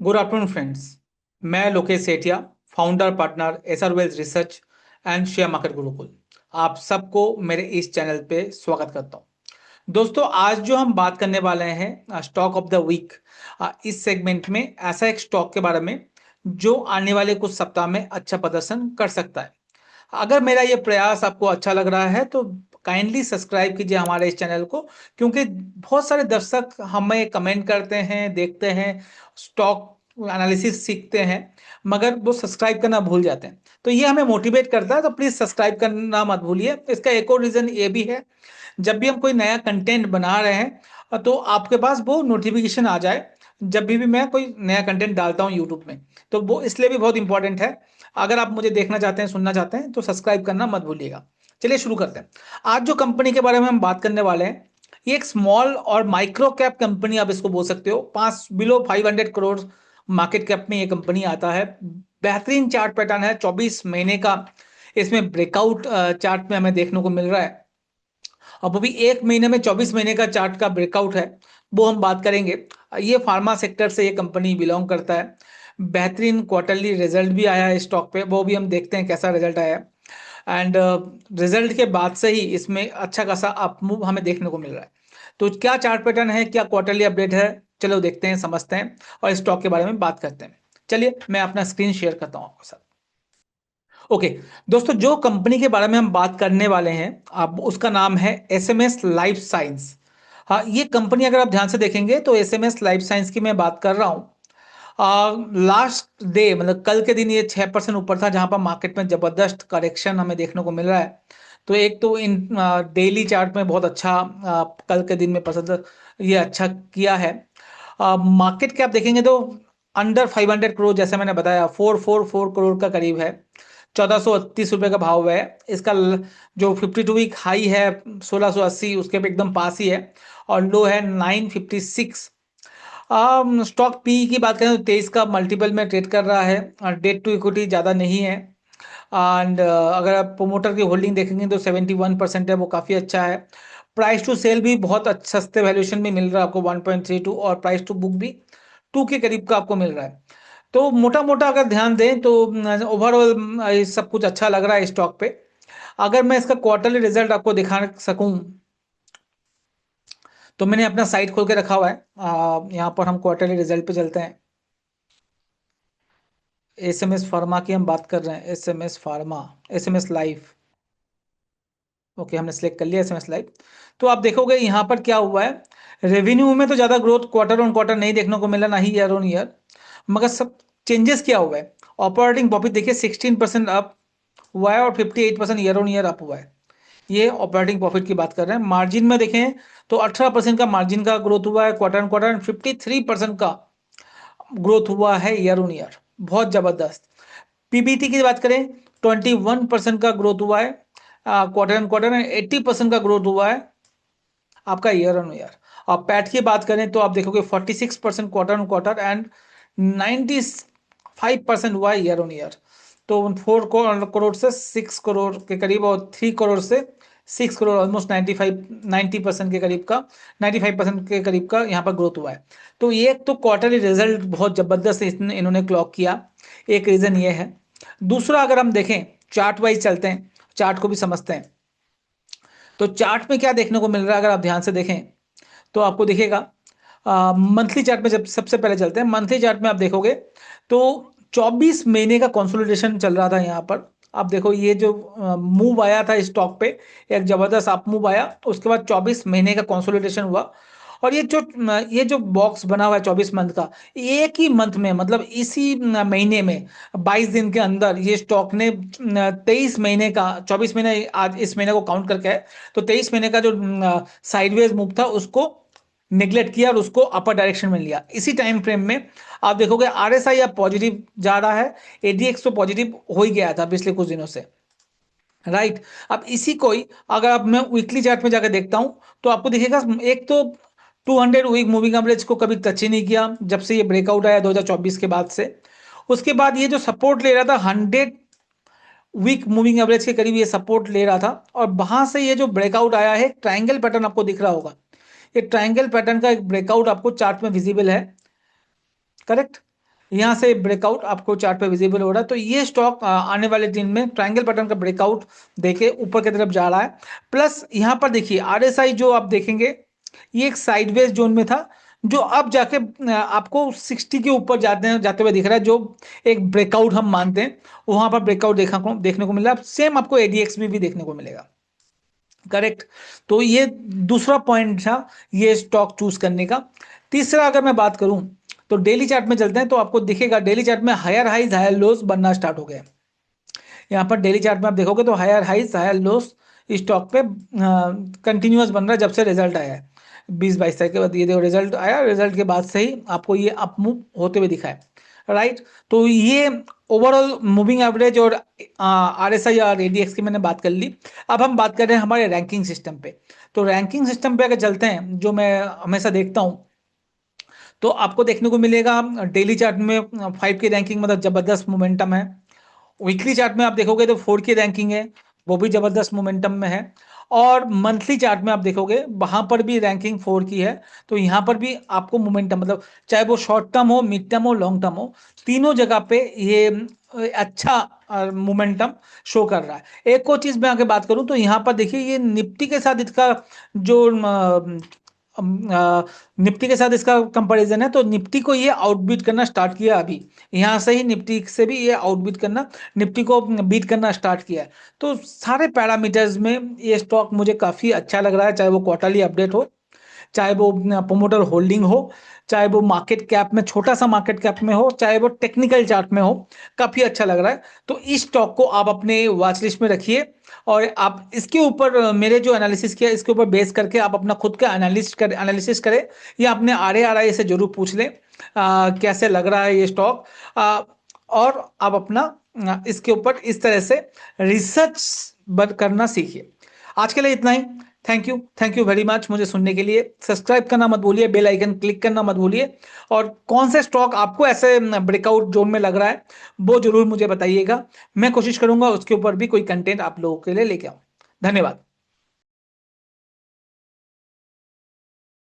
Good afternoon friends. मैं Lokesh Sethia, founder partner SR wealth research and share market Gurukul, आप सबको मेरे इस चैनल पे स्वागत करता हूं। दोस्तों, आज जो हम बात करने वाले हैं स्टॉक ऑफ द वीक, इस सेगमेंट में ऐसा एक स्टॉक के बारे में जो आने वाले कुछ सप्ताह में अच्छा प्रदर्शन कर सकता है। अगर मेरा ये प्रयास आपको अच्छा लग रहा है तो काइंडली सब्सक्राइब कीजिए हमारे इस चैनल को, क्योंकि बहुत सारे दर्शक हमें कमेंट करते हैं, देखते हैं, स्टॉक एनालिसिस सीखते हैं, मगर वो सब्सक्राइब करना भूल जाते हैं। तो ये हमें मोटिवेट करता है, तो प्लीज सब्सक्राइब करना मत भूलिए। इसका एक और रीजन ये भी है, जब भी हम कोई नया कंटेंट बना रहे हैं तो आपके पास वो नोटिफिकेशन आ जाए जब भी मैं कोई नया कंटेंट डालता हूँ यूट्यूब में। तो वो इसलिए भी बहुत इंपॉर्टेंट है। अगर आप मुझे देखना चाहते हैं, सुनना चाहते हैं, तो सब्सक्राइब करना मत भूलिएगा। चलिए शुरू करते हैं। आज जो कंपनी के बारे में हम बात करने वाले हैं, ये एक स्मॉल और माइक्रो कैप कंपनी आप इसको बोल सकते हो। 5 बिलो 500 करोड़ मार्केट कैप में ये कंपनी आता है। बेहतरीन चार्ट पैटर्न है, 24 महीने का इसमें ब्रेकआउट चार्ट में हमें देखने को मिल रहा है। अब वो भी एक महीने में 24 महीने का चार्ट का ब्रेकआउट है, वो हम बात करेंगे। ये फार्मा सेक्टर से ये कंपनी बिलोंग करता है। बेहतरीन क्वार्टरली रिजल्ट भी आया है स्टॉक पे, वो भी हम देखते हैं कैसा रिजल्ट आया है। एंड रिजल्ट के बाद से ही इसमें अच्छा खासा अपमूव हमें देखने को मिल रहा है। तो क्या चार्ट पैटर्न है, क्या क्वार्टरली अपडेट है, चलो देखते हैं, समझते हैं और स्टॉक के बारे में बात करते हैं। चलिए मैं अपना स्क्रीन शेयर करता हूँ आपके साथ। ओके दोस्तों, जो कंपनी के बारे में हम बात करने वाले हैं, अब उसका नाम है एसएमएस लाइफ साइंस। हाँ, ये कंपनी अगर आप ध्यान से देखेंगे तो एसएमएस लाइफ साइंस की मैं बात कर रहा हूँ। लास्ट डे मतलब कल के दिन ये 6% ऊपर था, जहां पर मार्केट में जबरदस्त करेक्शन हमें देखने को मिल रहा है। तो एक तो इन डेली चार्ट में बहुत अच्छा कल के दिन में पसंद ये अच्छा किया है। मार्केट कैप देखेंगे तो अंडर 500 करोड़, जैसे मैंने बताया 444 करोड़ का करीब है। 1438 रुपए का भाव है इसका। जो 52 वीक हाई है 1680, उसके पे एकदम पास ही है। और लो है 956। स्टॉक पी की बात करें तो 23 का मल्टीपल में ट्रेड कर रहा है, और डेट टू इक्विटी ज़्यादा नहीं है। एंड अगर आप प्रोमोटर की होल्डिंग देखेंगे तो 71% है, वो काफ़ी अच्छा है। प्राइस टू सेल भी बहुत अच्छा, सस्ते वैल्यूएशन में मिल रहा है आपको 1.32, और प्राइस टू बुक भी 2 के करीब का आपको मिल रहा है। तो मोटा मोटा अगर ध्यान दें तो ओवरऑल सब कुछ अच्छा लग रहा है स्टॉक पे। अगर मैं इसका क्वार्टरली रिजल्ट आपको दिखा सकूं तो मैंने अपना साइट खोल के रखा हुआ है। यहाँ पर हम क्वार्टरली रिजल्ट पे चलते हैं। एसएमएस फार्मा की हम बात कर रहे हैं, SMS pharma, SMS life. Okay, हमने सेलेक्ट कर लिया एसएमएस लाइफ। तो आप देखोगे यहाँ पर क्या हुआ है, रेवेन्यू में तो ज़्यादा ग्रोथ क्वार्टर ऑन क्वार्टर नहीं देखने को मिला, ना ही ईयर ऑन ईयर। मगर सब चेंजेस क्या हुआ है, ऑपरेटिंग प्रॉफिट देखिए 16% अप हुआ है और 58% ईयर ऑन ईयर अप हुआ है। ये ऑपरेटिंग प्रॉफिट की बात कर रहे हैं। मार्जिन में देखें तो 18% का मार्जिन का ग्रोथ हुआ है क्वार्टर ऑन क्वार्टर, एंड 53% का ग्रोथ हुआ है ईयर ऑन ईयर। बहुत जबरदस्त। पीबीटी की बात करें, 21% का ग्रोथ हुआ है क्वार्टर एंड क्वार्टर, एंड 80% का ग्रोथ हुआ है आपका ईयर ऑन ईयर। और पैट की बात करें तो आप देखोगे 46% क्वार्टर ऑन क्वार्टर एंड 95% हुआ है ईयर ऑन ईयर। तो 4 करोड़ से 6 करोड़ के करीब, और 3 करोड़ से 6 करोड़, ऑलमोस्ट 90% के करीब का, 95% के करीब का यहाँ पर ग्रोथ हुआ है। तो ये तो क्वार्टरली रिजल्ट बहुत जबरदस्त इन्होंने क्लॉक किया, एक रीजन ये है। दूसरा, अगर हम देखें चार्ट वाइज चलते हैं, चार्ट को भी समझते हैं। तो चार्ट में क्या देखने को मिल रहा है, अगर आप ध्यान से देखें तो आपको दिखेगा। मंथली चार्ट में जब सबसे पहले चलते हैं, मंथली चार्ट में आप देखोगे तो 24 महीने का कंसोलिडेशन चल रहा था यहाँ पर। आप देखो ये जो मूव आया था स्टॉक पे, एक जबरदस्त अप मूव आया, उसके बाद 24 महीने का कंसोलिडेशन हुआ। और ये जो बॉक्स बना हुआ है 24 मंथ का, एक ही मंथ में मतलब इसी महीने में 22 दिन के अंदर ये स्टॉक ने 23 महीने का, 24 महीने आज इस महीने को काउंट करके है, तो 23 महीने का जो साइडवेज मूव था उसको निगलेक्ट किया और उसको अपर डायरेक्शन में लिया। इसी टाइम फ्रेम में आप देखोगे आरएसआई अब पॉजिटिव जा रहा है, एडीएक्स तो पॉजिटिव हो ही गया था पिछले कुछ दिनों से, राइट। अब इसी को ही अगर आप मैं वीकली चार्ट में जाकर देखता हूं तो आपको दिखेगा, एक तो 200 वीक मूविंग एवरेज को कभी टच ही नहीं किया जब से ये ब्रेकआउट आया 2024 के बाद से। उसके बाद ये जो सपोर्ट ले रहा था 100 वीक मूविंग एवरेज के करीब ये सपोर्ट ले रहा था, और वहां से ये जो ब्रेकआउट आया है, ट्राइंगल पैटर्न आपको दिख रहा होगा। ये ट्राइंगल पैटर्न का एक ब्रेकआउट आपको चार्ट में विजिबल है, करेक्ट। यहाँ से ब्रेकआउट आपको चार्ट पे विजिबल हो रहा है। तो ये स्टॉक आने वाले दिन में ट्रायंगल पैटर्न का ब्रेकआउट देके ऊपर की तरफ जा रहा है। प्लस यहाँ पर देखिए आरएसआई जो आप देखेंगे ये एक साइडवेज जोन में था, जो अब जाके आपको 60 के ऊपर जाते हुए दिख रहा है, जो एक ब्रेकआउट हम मानते हैं। वहां पर ब्रेकआउट देखने को मिल रहा है। सेम आपको एडीएक्स भी देखने को मिलेगा। करेक्ट। तो ये दूसरा पॉइंट था ये स्टॉक चूज करने का। तीसरा अगर मैं बात करूं तो डेली चार्ट में चलते हैं, तो आपको दिखेगा डेली चार्ट में हायर हाइज हायर लोस बनना स्टार्ट हो गया। यहाँ पर डेली चार्ट में आप देखोगे तो higher highs higher lows stock पे कंटिन्यूअस बन रहा है जब से रिजल्ट आया है। 20-22 तारीख के बाद ये देखो रिजल्ट आया, रिजल्ट के बाद से ही आपको ये अप मूव होते हुए दिखा है। राइट। तो ये ओवरऑल मूविंग एवरेज और आरएसआई और एडीएक्स की मैंने बात कर ली। अब हम बात कर रहे हैं हमारे रैंकिंग सिस्टम पे। तो रैंकिंग सिस्टम पे अगर चलते हैं, जो मैं हमेशा देखता हूँ, तो आपको देखने को मिलेगा डेली चार्ट में 5 की रैंकिंग मतलब जबरदस्त मोमेंटम है। वीकली चार्ट में आप देखोगे तो 4 की रैंकिंग है, वो भी जबरदस्त मोमेंटम में है। और मंथली चार्ट में आप देखोगे वहां पर भी रैंकिंग 4 की है। तो यहाँ पर भी आपको मोमेंटम मतलब चाहे वो शॉर्ट टर्म हो, मिड टर्म हो, लॉन्ग टर्म हो, तीनों जगह पे ये अच्छा मोमेंटम शो कर रहा है। एक और चीज मैं आगे बात करूं तो यहाँ पर देखिए ये निफ्टी के साथ इसका जो निफ्टी के साथ इसका कंपैरिजन है, तो निफ्टी को ये आउटबीट करना स्टार्ट किया अभी। यहाँ से ही निफ्टी से भी ये आउटबीट करना, निफ्टी को बीट करना स्टार्ट किया है। तो सारे पैरामीटर्स में ये स्टॉक मुझे काफी अच्छा लग रहा है, चाहे वो क्वार्टरली अपडेट हो, चाहे वो प्रोमोटर होल्डिंग हो, चाहे वो मार्केट कैप में छोटा सा मार्केट कैप में हो, चाहे वो टेक्निकल चार्ट में हो, काफी अच्छा लग रहा है। तो इस स्टॉक को आप अपने वॉच लिस्ट में रखिए और आप इसके ऊपर मेरे जो एनालिसिस किया इसके ऊपर बेस करके आप अपना खुद का एनालिसिस करें या अपने आरए से जरूर पूछ लें कैसे लग रहा है ये स्टॉक। और आप अपना इसके ऊपर इस तरह से रिसर्च करना सीखिए। आज के लिए इतना ही। थैंक यू वेरी मच मुझे सुनने के लिए। सब्सक्राइब करना मत भूलिए, बेल आइकन क्लिक करना मत भूलिए। और कौन से स्टॉक आपको ऐसे ब्रेकआउट जोन में लग रहा है वो जरूर मुझे बताइएगा। मैं कोशिश करूंगा उसके ऊपर भी कोई कंटेंट आप लोगों के लिए लेके आऊं। धन्यवाद।